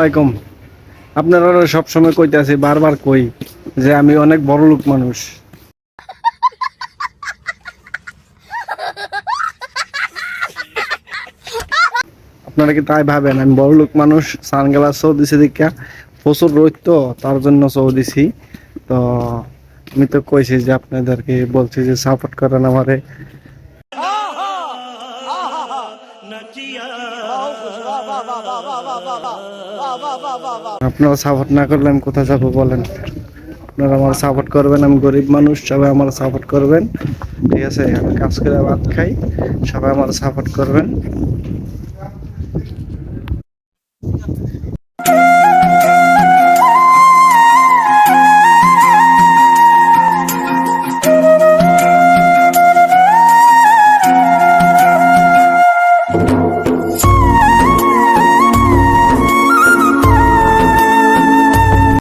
আসসালামাইকুম। আপনারা সবসময় কইতাছি, বারবার কই যে আমি অনেক বড় লোক মানুষ। আপনারা কি তাই ভাবেন আমি বড় লোক মানুষ? সানগ্লাস সহ দিছি দেখা, প্রচুর রোদ তো তার জন্য সহ দিছি। তো আমি তো কইছি যে আপনাদেরকে বলছি যে সাপোর্ট করেন আমারে। আপনারা সাপোর্ট না করলে আমি কোথায় যাবো বলেন? আপনারা আমার সাপোর্ট করবেন, আমি গরিব মানুষ, সবাই আমার সাপোর্ট করবেন। ঠিক আছে, আমি কাজ করে ভাত খাই, সবাই আমার সাপোর্ট করবেন।